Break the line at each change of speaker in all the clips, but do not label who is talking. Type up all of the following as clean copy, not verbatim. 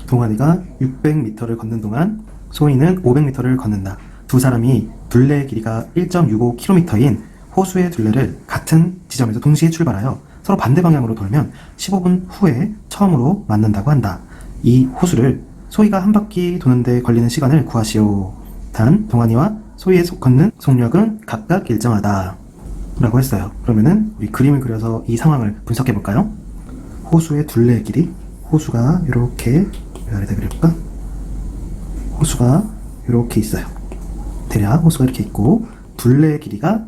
동환이가 600m를 걷는 동안 소희는 500m를 걷는다. 두 사람이 둘레의 길이가 1.65km인 호수의 둘레를 같은 지점에서 동시에 출발하여 서로 반대 방향으로 돌면 15분 후에 처음으로 만난다고 한다. 이 호수를 소희가 한 바퀴 도는데 걸리는 시간을 구하시오. 단 동환이와 소희의 걷는 속력은 각각 일정하다 라고 했어요. 그러면은 우리 그림을 그려서 이 상황을 분석해 볼까요? 호수의 둘레의 길이, 호수가 이렇게 아래다 그려볼까? 호수가 이렇게 있어요. 대략 호수가 이렇게 있고 둘레의 길이가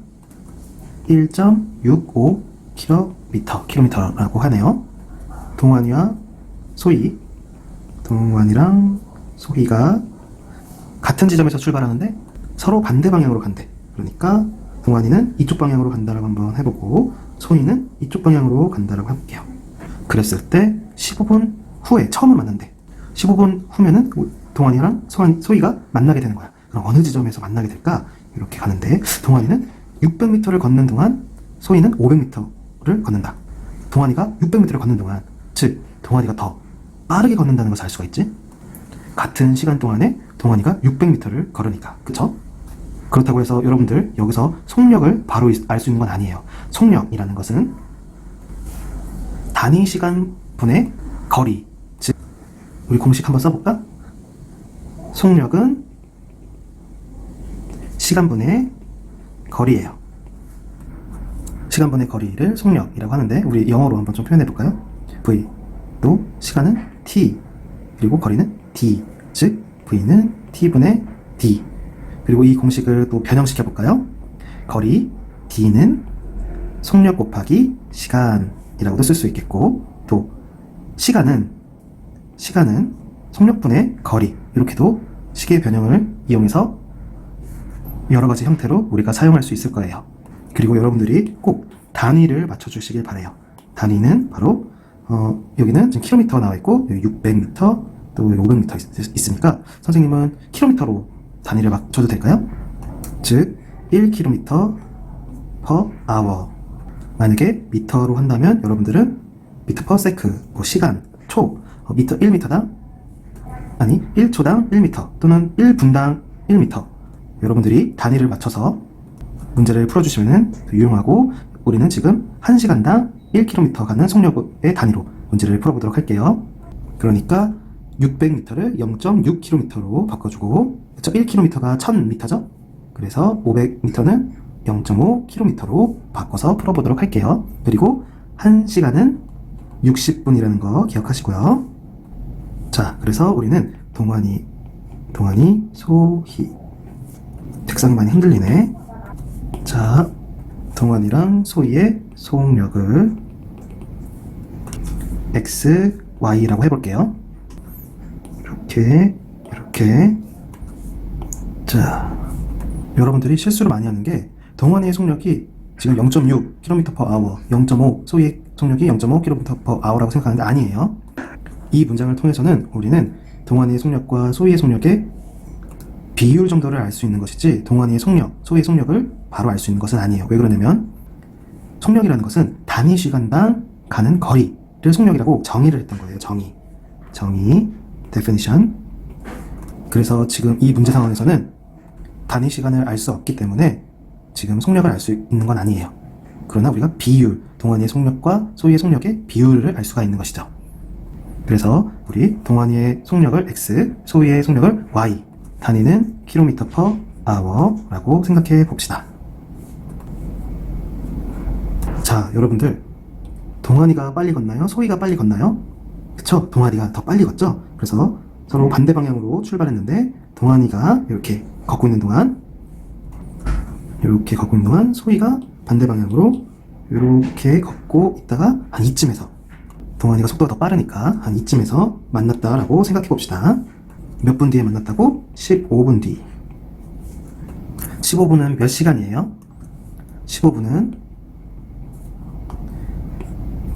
1.65km라고 하네요. 동환이랑 소희가 같은 지점에서 출발하는데 서로 반대 방향으로 간대. 그러니까 동환이는 이쪽 방향으로 간다라고 한번 해보고 소희는 이쪽 방향으로 간다라고 해볼게요. 그랬을 때 15분 후에 처음으로 만난대. 15분 후면은 동환이랑 소희가 만나게 되는 거야. 그럼 어느 지점에서 만나게 될까? 이렇게 가는데 동환이는 600m를 걷는 동안 소희는 500m를 걷는다. 동환이가 600m를 걷는 동안, 즉 동환이가 더 빠르게 걷는다는 것을 알 수가 있지. 같은 시간 동안에 동환이가 600m를 걸으니까, 그쵸? 그렇다고 해서 여러분들 여기서 속력을 바로 알 수 있는 건 아니에요. 속력이라는 것은 단위 시간 분의 거리, 즉 우리 공식 한번 써볼까? 속력은 시간분의 거리예요. 시간분의 거리를 속력이라고 하는데 우리 영어로 한번 좀 표현해 볼까요? V 또 시간은 t 그리고 거리는 d, 즉 V는 t분의 d. 그리고 이 공식을 또 변형시켜 볼까요? 거리 d는 속력 곱하기 시간이라고도 쓸 수 있겠고, 또 시간은 속력분의 거리, 이렇게도 식의 변형을 이용해서 여러 가지 형태로 우리가 사용할 수 있을 거예요. 그리고 여러분들이 꼭 단위를 맞춰주시길 바래요. 단위는 바로 여기는 지금 킬로미터가 나와 있고 여기 600m 또 500m 있으니까 선생님은 킬로미터로 단위를 맞춰도 될까요? 즉 1km per hour. 만약에 미터로 한다면 여러분들은 미터 per second, 시간, 초, 미터 1m당 아니 1초당 1m 또는 1분당 1m. 여러분들이 단위를 맞춰서 문제를 풀어주시면 유용하고, 우리는 지금 1시간당 1km 가는 속력의 단위로 문제를 풀어보도록 할게요. 그러니까 600m를 0.6km로 바꿔주고, 1km가 1000m죠? 그래서 500m는 0.5km로 바꿔서 풀어보도록 할게요. 그리고 1시간은 60분이라는 거 기억하시고요. 자, 그래서 우리는 동환이, 소희. 책상이 많이 흔들리네. 자, 동환이랑 소희의 속력을 x, y라고 해볼게요. 이렇게. 자, 여러분들이 실수를 많이 하는 게 동환이의 속력이 지금 0.6km/h, 0.5, 소희의 속력이 0.5km/h라고 생각하는데 아니에요. 이 문장을 통해서는 우리는 동환이의 속력과 소희의 속력의 비율 정도를 알 수 있는 것이지 동환이의 속력, 소희의 속력을 바로 알 수 있는 것은 아니에요. 왜 그러냐면 속력이라는 것은 단위 시간당 가는 거리를 속력이라고 정의를 했던 거예요. 정의, definition. 그래서 지금 이 문제 상황에서는 단위 시간을 알 수 없기 때문에 지금 속력을 알 수 있는 건 아니에요. 그러나 우리가 비율, 동환이의 속력과 소희의 속력의 비율을 알 수가 있는 것이죠. 그래서 우리 동환이의 속력을 x, 소희의 속력을 y, 단위는 km/h라고 생각해 봅시다. 자, 여러분들 동환이가 빨리 걷나요? 소희가 빨리 걷나요? 그쵸? 동환이가 더 빨리 걷죠? 그래서 서로 반대 방향으로 출발했는데 동환이가 이렇게 걷고 있는 동안 소희가 반대 방향으로 이렇게 걷고 있다가 한 이쯤에서, 동환이가 속도가 더 빠르니까 한 이쯤에서 만났다라고 생각해 봅시다. 몇 분 뒤에 만났다고? 15분 뒤. 15분은 몇 시간이에요? 15분은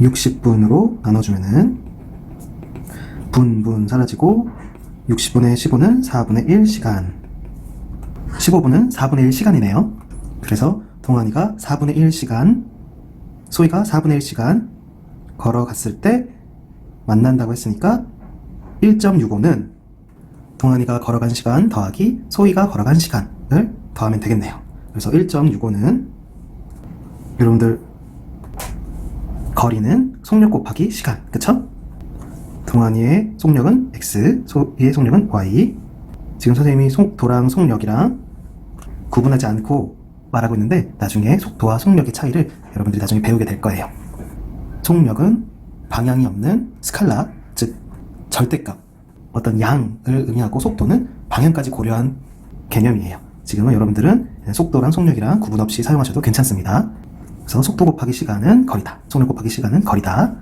60분으로 나눠주면은 분 사라지고 60분의 15는 4분의 1시간. 15분은 4분의 1시간이네요. 그래서 동환이가 4분의 1시간, 소희가 4분의 1시간 걸어갔을 때 만난다고 했으니까 1.65는 동환이가 걸어간 시간 더하기 소희가 걸어간 시간을 더하면 되겠네요. 그래서 1.65는 여러분들 거리는 속력 곱하기 시간, 그쵸? 동환이의 속력은 x, 소희의 속력은 y. 지금 선생님이 속도랑 속력이랑 구분하지 않고 말하고 있는데 나중에 속도와 속력의 차이를 여러분들이 나중에 배우게 될 거예요. 속력은 방향이 없는 스칼라, 즉 절대값, 어떤 양을 의미하고 속도는 방향까지 고려한 개념이에요. 지금은 여러분들은 속도랑 속력이랑 구분 없이 사용하셔도 괜찮습니다. 그래서 속도 곱하기 시간은 거리다. 속력 곱하기 시간은 거리다.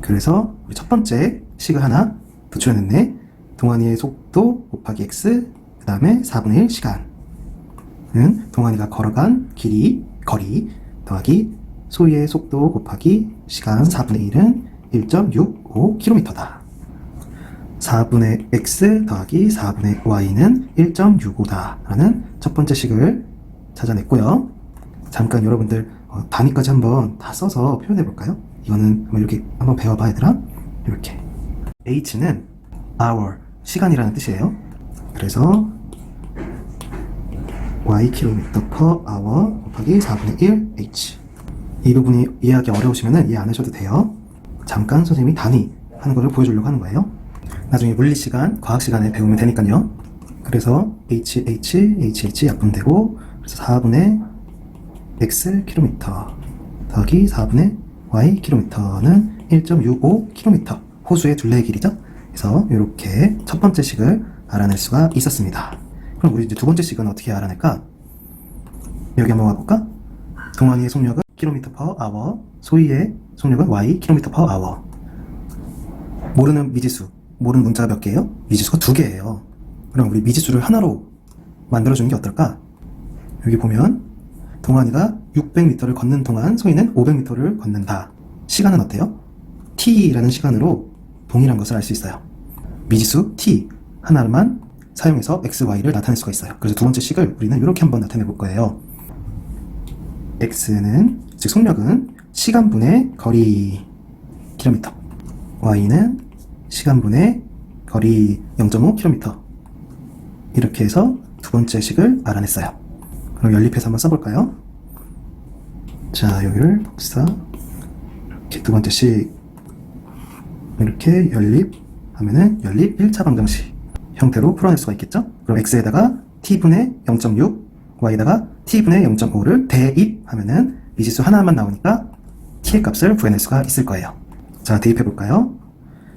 그래서 우리 첫 번째 식을 하나 도출해냈네. 동환이의 속도 곱하기 x, 그 다음에 4분의 1 시간은 동환이가 걸어간 길이, 거리 더하기 소희의 속도 곱하기 시간 4분의 1은 1.65km다. 4분의 x 더하기 4분의 y는 1.65다 라는 첫 번째 식을 찾아냈고요. 잠깐 여러분들 단위까지 한번 다 써서 표현해 볼까요? 이거는 이렇게 한번 배워봐 얘들아. 이렇게 h는 hour, 시간이라는 뜻이에요. 그래서 y km per hour 곱하기 4분의 1 h. 이 부분이 이해하기 어려우시면 이해 안 하셔도 돼요. 잠깐 선생님이 단위 하는 것을 보여주려고 하는 거예요. 나중에 물리 시간, 과학 시간에 배우면 되니까요. 그래서 h 약분되고, 그래서 4분의 x 킬로미터 더하기 4분의 y 킬로미터는 1.65km. 호수의 둘레의 길이죠. 그래서 이렇게 첫 번째 식을 알아낼 수가 있었습니다. 그럼 우리 이제 두 번째 식은 어떻게 알아낼까? 여기 한번 와볼까? 동환이의 속력은 km per hour, 소희의 속력은 y km per hour. 모르는 미지수, 모르는 문자가 몇 개예요? 미지수가 2개예요. 그럼 우리 미지수를 하나로 만들어주는 게 어떨까? 여기 보면 동환이가 600m를 걷는 동안 소희는 500m를 걷는다. 시간은 어때요? t라는 시간으로 동일한 것을 알 수 있어요. 미지수 t 하나만 사용해서 x, y를 나타낼 수가 있어요. 그래서 두 번째 식을 우리는 이렇게 한번 나타내 볼 거예요. x는, 즉 속력은 시간분의 거리 km, y는 시간분의 거리 0.5km. 이렇게 해서 두 번째 식을 알아냈어요. 그럼 연립해서 한번 써볼까요? 자, 여기를 복사, 이렇게 두 번째 식 이렇게 연립하면은 연립 1차 방정식 형태로 풀어낼 수가 있겠죠? 그럼 x에다가 t분의 0.6, y에다가 t분의 0.5를 대입하면은 미지수 하나만 나오니까 t의 값을 구해낼 수가 있을 거예요. 자, 대입해볼까요?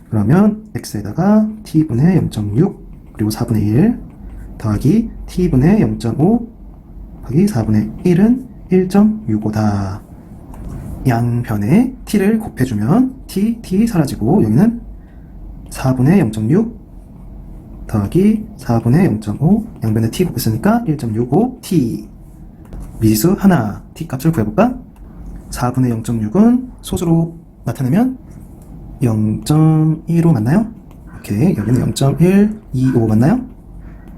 그러면 x에다가 t분의 0.6 그리고 4분의 1 더하기 t분의 0.5 더하기 4분의 1은 1.65다. 양변에 t를 곱해주면 t 사라지고 여기는 4분의 0.6 더하기 4분의 0.5 양변에 t 곱했으니까 1.65t. 미지수 하나 t 값을 구해볼까? 4분의 0.6은 소수로 나타내면 0.15 맞나요? 오케이, 여기는 0.125 맞나요?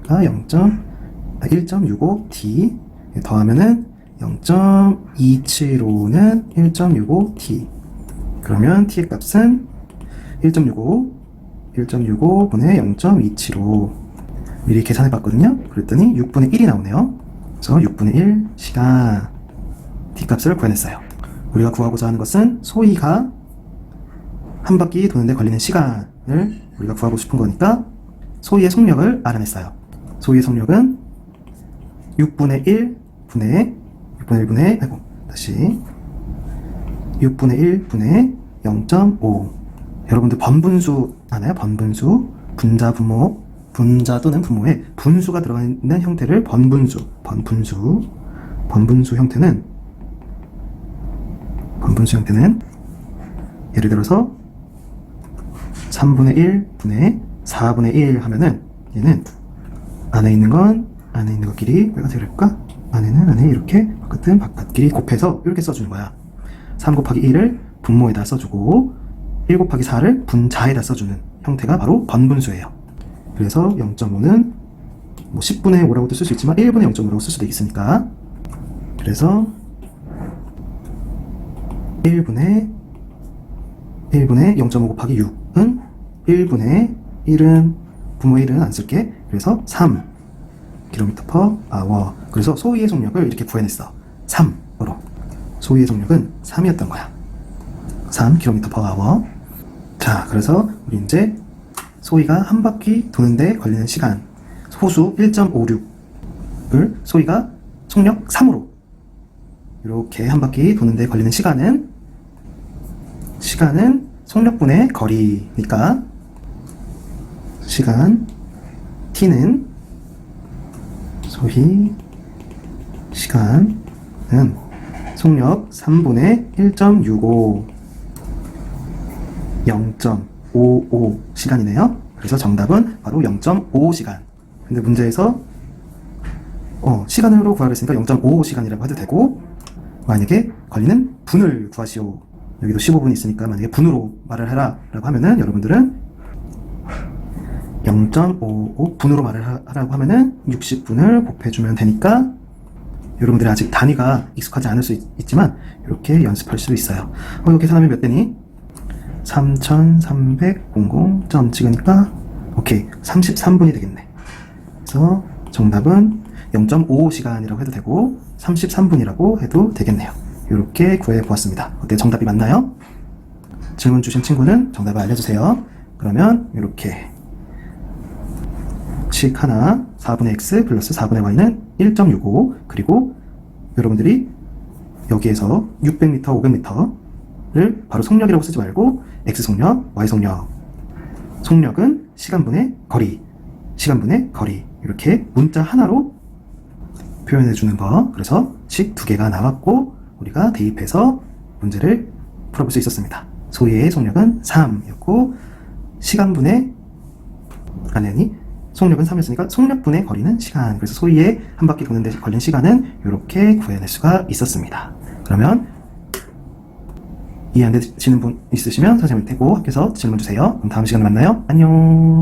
1.65t 더하면은 0.275는 1.65t. 그러면 t의 값은 1.65분의 0.275 미리 계산해 봤거든요. 그랬더니 6분의 1이 나오네요. 그래서 6분의 1 시간 t 값을 구해냈어요. 우리가 구하고자 하는 것은 소희가 한 바퀴 도는데 걸리는 시간을 우리가 구하고 싶은 거니까 소희의 속력을 알아냈어요. 소희의 속력은 6분의 1분의 0.5. 여러분들 번분수 아나요? 번분수, 분자, 분모, 분자 또는 분모에 분수가 들어가 있는 형태를 번분수 형태는 예를 들어서 3분의 1 분의 4분의 1 하면은 얘는 안에 있는 것끼리 빨간색으로 해볼까? 안에는 안에 이렇게 바깥은 바깥끼리 곱해서 이렇게 써주는 거야. 3 곱하기 1을 분모에다 써주고 1 곱하기 4를 분자에다 써주는 형태가 바로 번분수예요. 그래서 0.5는 뭐 10분의 5라고도 쓸 수 있지만 1분의 0.5라고 쓸 수도 있으니까, 그래서 1분의 0.5 곱하기 6은 1분의 1은 분모의 1은 안 쓸게. 그래서 3 km per hour. 그래서 소위의 속력을 이렇게 구해냈어. 3으로. 소위의 속력은 3이었던 거야. 3 km per hour. 자, 그래서 우리 이제 소위가 한 바퀴 도는데 걸리는 시간, 호수 1.56을 소위가 속력 3으로 이렇게 한 바퀴 도는데 걸리는 시간은 속력분의 거리니까 시간 t는 소위 시간은 속력 3분의 1.65 0.55 시간이네요. 그래서 정답은 바로 0.55 시간. 근데 문제에서 시간으로 구하라 했으니까 0.55 시간이라고 해도 되고, 만약에 걸리는 분을 구하시오. 여기도 15분이 있으니까 만약에 분으로 말을 해라 라고 하면은 여러분들은 0.55 분으로 말을 하라고 하면은 60분을 곱해주면 되니까, 여러분들이 아직 단위가 익숙하지 않을 수 있지만 이렇게 연습할 수 있어요. 이거 계산하면 몇 되니? 3300점 찍으니까 오케이 33분이 되겠네. 그래서 정답은 0.55 시간이라고 해도 되고 33분이라고 해도 되겠네요. 이렇게 구해 보았습니다. 어때, 정답이 맞나요? 질문 주신 친구는 정답을 알려주세요. 그러면 이렇게 식 하나 4분의 x 플러스 4분의 y는 1.65, 그리고 여러분들이 여기에서 600m, 500m를 바로 속력이라고 쓰지 말고 x 속력, y 속력, 속력은 시간분의 거리, 시간분의 거리, 이렇게 문자 하나로 표현해 주는 거. 그래서 식 2개가 나왔고 우리가 대입해서 문제를 풀어볼 수 있었습니다. 소위의 속력은 3이었고 시간분의 속력은 3이었으니까 속력분의 거리는 시간. 그래서 소위의 한 바퀴 도는 데 걸린 시간은 이렇게 구해낼 수가 있었습니다. 그러면 이해 안 되시는 분 있으시면 선생님을 대고 학교에서 질문 주세요. 그럼 다음 시간에 만나요. 안녕.